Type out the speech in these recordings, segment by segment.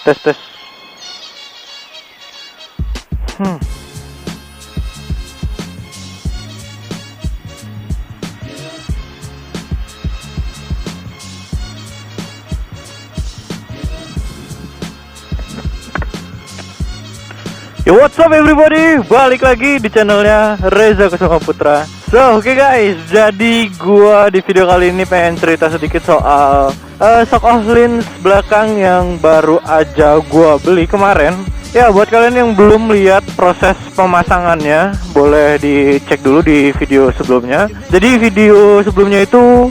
Tes tes. Yo, what's up everybody? Balik lagi di channelnya Reza Kusuma Putra. So, oke guys, jadi gua di video kali ini pengen cerita sedikit soal Shock of Lens belakang yang baru aja gua beli kemarin. Ya, buat kalian yang belum lihat proses pemasangannya, boleh dicek dulu di video sebelumnya. Jadi video sebelumnya itu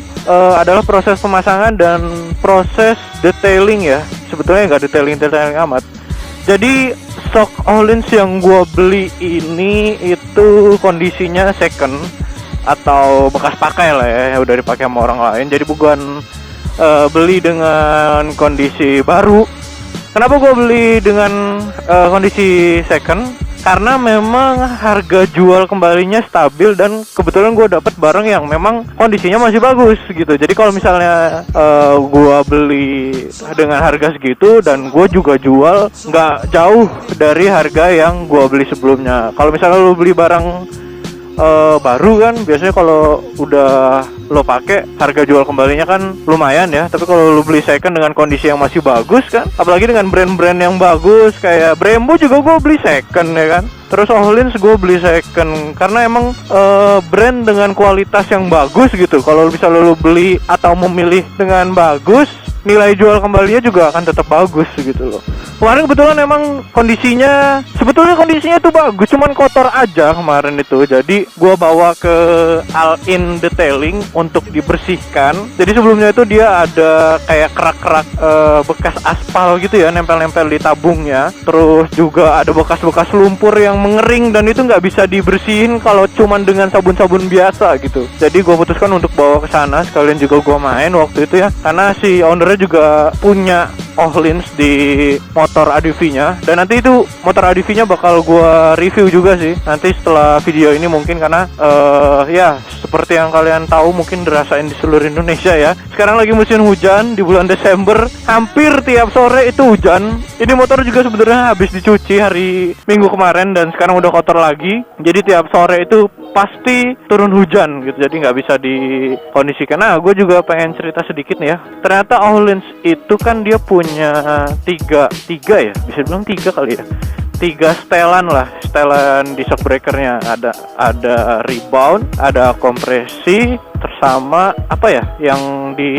adalah proses pemasangan dan proses detailing ya. Sebetulnya nggak detailing amat. Jadi Shock of Lens yang gua beli ini itu kondisinya second atau bekas pakai lah ya, udah dipakai sama orang lain. Jadi bukan beli dengan kondisi baru. Kenapa gua beli dengan kondisi second? Karena memang harga jual kembalinya stabil dan kebetulan gue dapet barang yang memang kondisinya masih bagus gitu. Jadi kalau misalnya gue beli dengan harga segitu dan gue juga jual nggak jauh dari harga yang gue beli sebelumnya. Kalau misalnya lo beli barang baru kan biasanya kalau udah lo pakai harga jual kembalinya kan lumayan ya. Tapi kalau lo beli second dengan kondisi yang masih bagus kan, apalagi dengan brand-brand yang bagus kayak Brembo juga gue beli second ya kan. Terus Shock of Lens gue beli second karena emang brand dengan kualitas yang bagus gitu. Kalau bisa lo beli atau memilih dengan bagus, nilai jual kembalinya juga akan tetap bagus gitu loh. Kemarin kebetulan emang kondisinya tuh bagus, cuman kotor aja kemarin itu. Jadi gua bawa ke All-in Detailing untuk dibersihkan. Jadi sebelumnya itu dia ada kayak kerak-kerak bekas aspal gitu ya, nempel-nempel di tabungnya. Terus juga ada bekas-bekas lumpur yang mengering dan itu nggak bisa dibersihin kalau cuman dengan sabun-sabun biasa gitu. Jadi gua putuskan untuk bawa ke sana, sekalian juga gua main waktu itu ya. Karena si ownernya juga punya Shock of Lens di motor ADV-nya, dan nanti itu motor ADV-nya bakal gua review juga sih nanti setelah video ini mungkin, karena ya seperti yang kalian tahu mungkin dirasain di seluruh Indonesia ya. Sekarang lagi musim hujan di bulan Desember, hampir tiap sore itu hujan. Ini motor juga sebenarnya habis dicuci hari Minggu kemarin dan sekarang udah kotor lagi. Jadi tiap sore itu pasti turun hujan gitu, jadi nggak bisa dikondisikan. Nah, gue juga pengen cerita sedikit nih ya. Ternyata Shock of Lens itu kan dia punya tiga ya, bisa bilang tiga kali ya. 3 setelan lah, setelan di shock breakernya. Ada rebound, ada kompresi, tersama apa ya yang di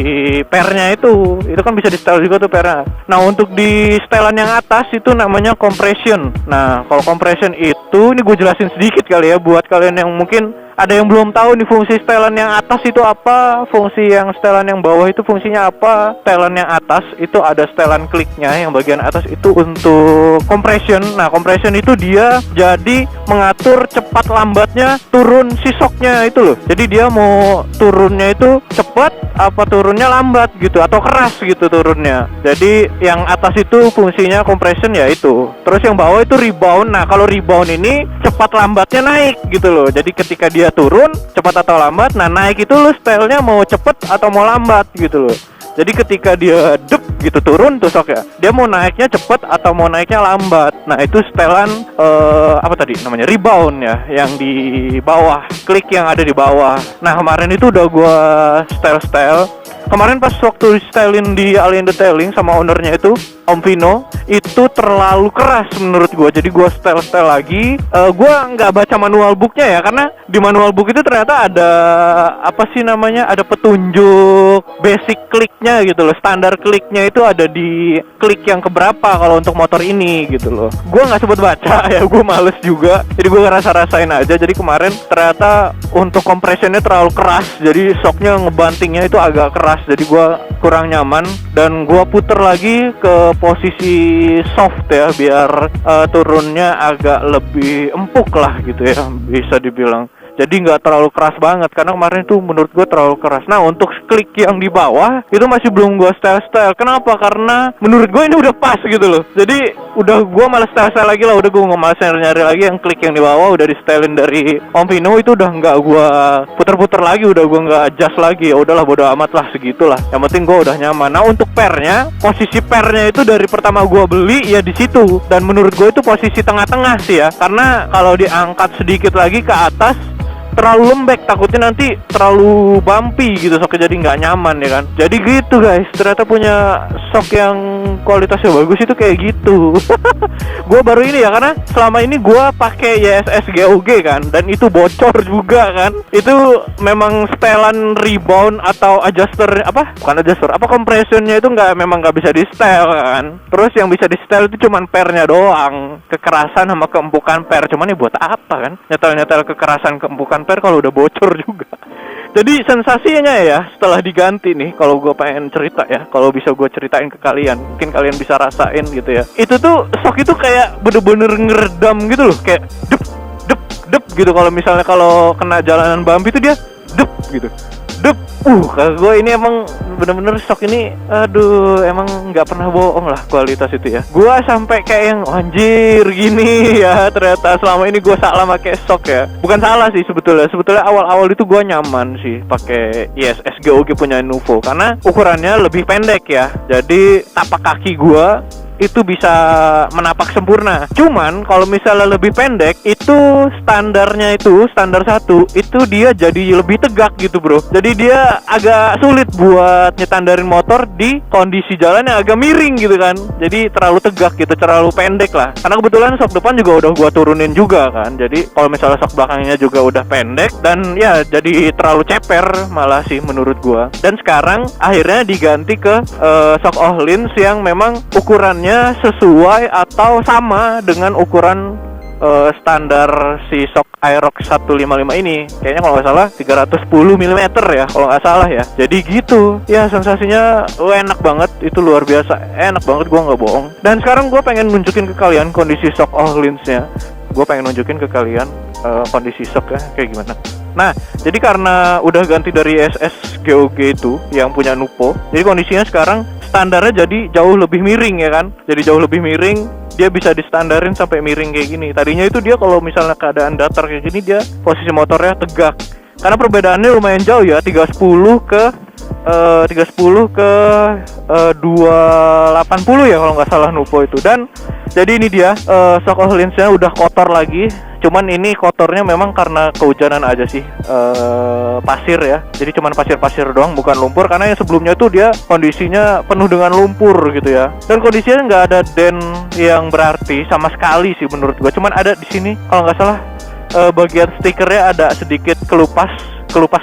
pernya itu kan bisa di setel juga tuh pernya. Nah, untuk di setelan yang atas itu namanya compression. Nah, kalau compression itu ini gue jelasin sedikit kali ya buat kalian yang mungkin ada yang belum tahu nih fungsi setelan yang atas itu apa, fungsi yang setelan yang bawah itu fungsinya apa. Setelan yang atas itu ada setelan kliknya, yang bagian atas itu untuk compression. Nah, compression itu dia jadi mengatur cepat lambatnya turun si shocknya itu loh. Jadi dia mau turunnya itu cepat apa turunnya lambat gitu, atau keras gitu turunnya. Jadi yang atas itu fungsinya compression ya itu. Terus yang bawah itu rebound. Nah, kalau rebound ini cepat lambatnya naik gitu loh. Jadi ketika dia turun cepat atau lambat, nah naik itu lo stylenya mau cepet atau mau lambat gitu loh. Jadi ketika dia dep gitu turun tuh shock ya, dia mau naiknya cepet atau mau naiknya lambat. Nah, itu setelan apa tadi namanya, rebound ya, yang di bawah, klik yang ada di bawah. Nah, kemarin itu udah gua style kemarin pas waktu stylein di All-in Detailing sama ownernya itu Om Vino, itu terlalu keras menurut gue. Jadi gue style lagi. Gue nggak baca manual booknya ya, karena di manual book itu ternyata ada apa sih namanya, ada petunjuk basic kliknya gitu loh. Standar kliknya itu ada di klik yang keberapa kalau untuk motor ini gitu loh. Gue nggak sempet baca ya, gue males juga. Jadi gue rasain aja. Jadi kemarin ternyata untuk compressionnya terlalu keras, jadi shocknya ngebantingnya itu agak keras. Jadi gue kurang nyaman dan gue puter lagi ke posisi soft ya, biar turunnya agak lebih empuk lah gitu ya, bisa dibilang. jadi nggak terlalu keras banget, karena kemarin itu menurut gue terlalu keras. Nah untuk klik yang di bawah itu masih belum gue style. Kenapa? Karena menurut gue ini udah pas gitu loh. Jadi udah gue malas style lagi lah, udah gue nggak malas nyari lagi. Yang klik yang di bawah udah di stylein dari Om Vino, itu udah nggak gue puter-puter lagi, udah gue nggak adjust lagi. Ya udahlah, bodo amat lah, segitulah. Yang penting gue udah nyaman. Nah untuk pernya, posisi pernya itu dari pertama gue beli ya di situ, dan menurut gue itu posisi tengah-tengah sih ya, karena kalau diangkat sedikit lagi ke atas terlalu lembek, takutnya nanti terlalu bumpy gitu soknya, jadi nggak nyaman ya kan. Jadi gitu guys, ternyata punya sok yang kualitasnya bagus itu kayak gitu. Gue baru ini ya, karena selama ini gue pakai YSS GOG kan, dan itu bocor juga kan. Itu memang setelan rebound atau adjuster compressionnya itu memang nggak bisa di style kan. Terus yang bisa di style itu cuman pernya doang, kekerasan sama keempukan per. Cuman ya buat apa kan nyetel kekerasan keempukan per kalau udah bocor juga. Jadi sensasinya ya setelah diganti nih, kalau gue pengen cerita ya, kalau bisa gue ceritain ke kalian, mungkin kalian bisa rasain gitu ya. Itu tuh sok itu kayak bener-bener ngeredam gitu loh, kayak dep dep dep gitu. Kalau misalnya kalau kena jalanan bumpy itu dia dep gitu, dep. Kalau gue ini emang bener-bener sok ini, aduh, emang nggak pernah bohong lah kualitas itu ya. Gue sampai kayak yang anjir gini ya, ternyata selama ini gue salah pakai sok ya. Bukan salah sih sebetulnya awal-awal itu gue nyaman sih pakai YSS GOG punya Nuvo, karena ukurannya lebih pendek ya. Jadi tapak kaki gue itu bisa menapak sempurna. Cuman kalau misalnya lebih pendek, itu standar 1 itu dia jadi lebih tegak gitu bro. Jadi dia agak sulit buat nyetandarin motor di kondisi jalan yang agak miring gitu kan. Jadi terlalu tegak gitu, terlalu pendek lah. Karena kebetulan sok depan juga udah gua turunin juga kan. Jadi kalau misalnya sok belakangnya juga udah pendek, dan ya jadi terlalu ceper malah sih menurut gua. Dan sekarang akhirnya diganti ke sok Ohlins yang memang ukurannya sesuai atau sama dengan ukuran standar si sok Aerox 155 ini. Kayaknya kalau nggak salah 310 mm ya, kalau nggak salah ya. Jadi gitu ya, sensasinya enak banget, itu luar biasa enak banget, gua nggak bohong. Dan sekarang gua pengen nunjukin ke kalian kondisi sok Ohlinsnya. Gua pengen nunjukin ke kalian kondisi sok ya kayak gimana. Nah, jadi karena udah ganti dari SS GOG itu yang punya Nuvo, jadi kondisinya sekarang standarnya jadi jauh lebih miring ya kan. Jadi jauh lebih miring, dia bisa distandarin sampai miring kayak gini. Tadinya itu dia kalau misalnya keadaan datar kayak gini, dia posisi motornya tegak. Karena perbedaannya lumayan jauh ya, 310 ke 280 ya kalau nggak salah Nuvo itu. Dan jadi ini dia sok Ohlinsnya udah kotor lagi. Cuman ini kotornya memang karena kehujanan aja sih, pasir ya. Jadi cuman pasir-pasir doang, bukan lumpur. Karena yang sebelumnya itu dia kondisinya penuh dengan lumpur gitu ya. Dan kondisinya nggak ada dent yang berarti sama sekali sih menurut gua. Cuman ada di sini kalau nggak salah bagian stikernya ada sedikit kelupas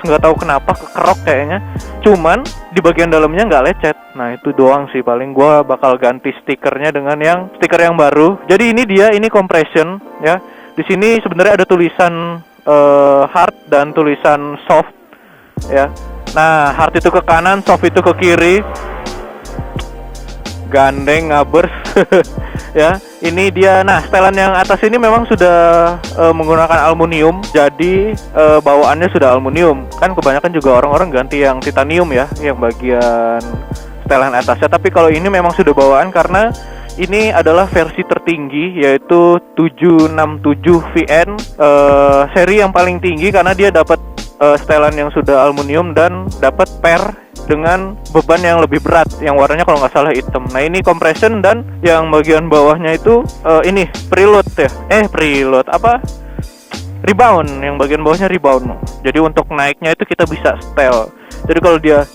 nggak tahu kenapa, kekerok kayaknya. Cuman di bagian dalamnya nggak lecet. Nah itu doang sih, paling gua bakal ganti stikernya dengan stiker yang baru. Jadi ini compression ya. Di sini sebenarnya ada tulisan hard dan tulisan soft ya. Nah, hard itu ke kanan, soft itu ke kiri. Gandeng ngabers. Ya, ini dia. Nah, setelan yang atas ini memang sudah menggunakan aluminium. Jadi bawaannya sudah aluminium. Kan kebanyakan juga orang-orang ganti yang titanium ya, yang bagian setelan atasnya. Tapi kalau ini memang sudah bawaan karena ini adalah versi tertinggi, yaitu 767 VN, seri yang paling tinggi karena dia dapat setelan yang sudah aluminium dan dapat per dengan beban yang lebih berat, yang warnanya kalau nggak salah hitam. Nah ini compression, dan yang bagian bawahnya itu ini preload ya, rebound, yang bagian bawahnya rebound. Jadi untuk naiknya itu kita bisa setel. Jadi kalau dia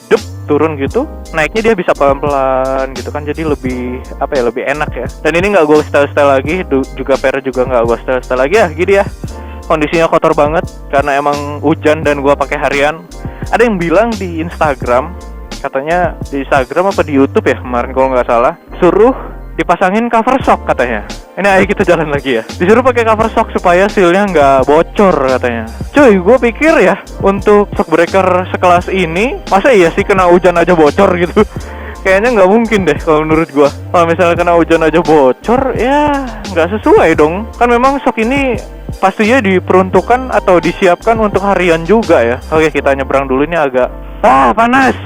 turun gitu, naiknya dia bisa pelan-pelan gitu kan, jadi lebih lebih enak ya. Dan ini nggak gue setel lagi, juga per juga nggak gue setel lagi ya, gini ya. Kondisinya kotor banget karena emang hujan dan gue pakai harian. Ada yang bilang di Instagram, katanya di Instagram apa di YouTube ya kemarin kalau nggak salah, suruh dipasangin cover shock katanya. Ini ayo kita jalan lagi ya. Disuruh pakai cover shock supaya sealnya nggak bocor katanya. Cuy, gue pikir ya untuk shock breaker sekelas ini, masa iya sih kena hujan aja bocor gitu? kayaknya nggak mungkin deh kalau menurut gua. Kalau misalnya kena hujan aja bocor, ya nggak sesuai dong. Kan memang sok ini pastinya diperuntukkan atau disiapkan untuk harian juga ya. Oke, kita nyebrang dulu, ini agak panas.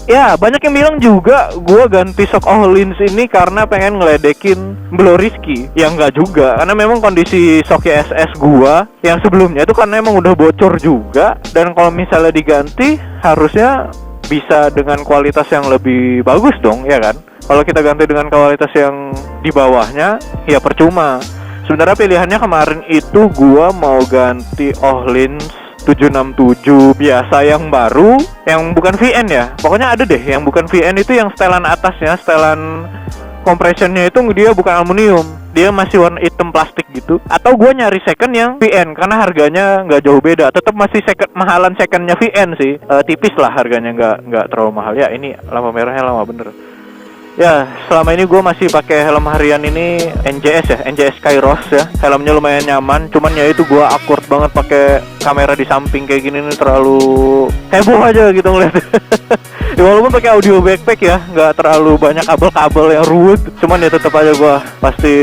Ya, banyak yang bilang juga gua ganti sok Ohlins ini karena pengen ngeledekin Bloriski. Ya enggak juga, karena memang kondisi sok SS gua yang sebelumnya itu karena emang udah bocor juga. Dan kalau misalnya diganti, harusnya bisa dengan kualitas yang lebih bagus dong, ya kan? Kalau kita ganti dengan kualitas yang di bawahnya, ya percuma. Sebenarnya pilihannya kemarin itu gua mau ganti Ohlins 767 biasa yang baru, yang bukan VN ya. Pokoknya ada deh yang bukan VN itu, yang setelan atasnya, setelan compressionnya itu dia bukan aluminium, dia masih warna hitam plastik gitu. Atau gue nyari second yang VN karena harganya nggak jauh beda, tetap masih second, mahalan secondnya VN sih, tipis lah harganya, nggak terlalu mahal ya. Ini lampu merahnya lama bener. Ya, selama ini gue masih pakai helm harian ini NJS ya, NJS Kairos ya. Helmnya lumayan nyaman, cuman ya itu gue awkward banget pakai kamera di samping kayak gini nih, terlalu heboh aja gitu ngeliat. Ya, walaupun pakai audio backpack ya, nggak terlalu banyak kabel-kabel yang ruwet, cuman ya tetap aja gue pasti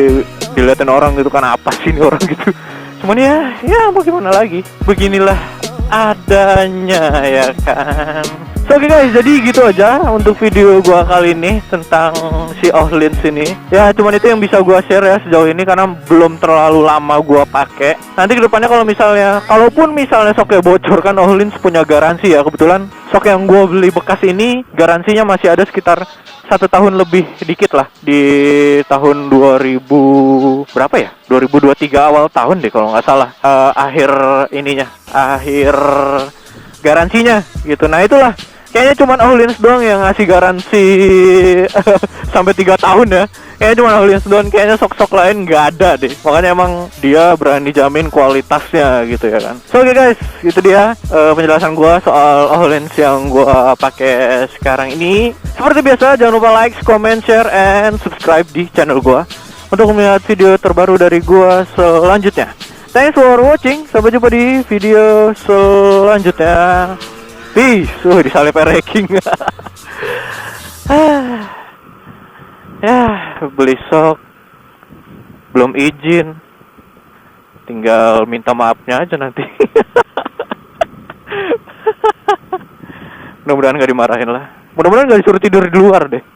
diliatin orang gitu, kan apa sih ini orang gitu. Cuman ya mau gimana lagi, beginilah adanya ya kan. So, oke guys, jadi gitu aja untuk video gua kali ini tentang si Ohlins ini. Ya cuman itu yang bisa gua share ya sejauh ini, karena belum terlalu lama gua pakai. Nanti kedepannya kalau misalnya, kalaupun misalnya soknya bocor, kan Ohlins punya garansi ya. Kebetulan sok yang gua beli bekas ini garansinya masih ada sekitar 1 tahun lebih dikit lah, di tahun 2000 berapa ya, 2023 awal tahun deh kalau nggak salah, akhir garansinya gitu. Nah itulah, kayaknya cuma Ohlins doang yang ngasih garansi sampai 3 tahun ya. Kayaknya cuma Ohlins doang, kayaknya sok-sok lain nggak ada deh. Makanya emang dia berani jamin kualitasnya gitu ya kan. So oke guys, itu dia penjelasan gua soal Ohlins yang gua pakai sekarang ini. Seperti biasa, jangan lupa like, comment, share, and subscribe di channel gua untuk melihat video terbaru dari gua selanjutnya. Thanks for watching, sampai jumpa di video selanjutnya. Peace. Disalip ranking. Ya, beli sok belum izin, tinggal minta maafnya aja nanti. Mudah-mudahan gak dimarahin lah. Mudah-mudahan gak disuruh tidur di luar deh.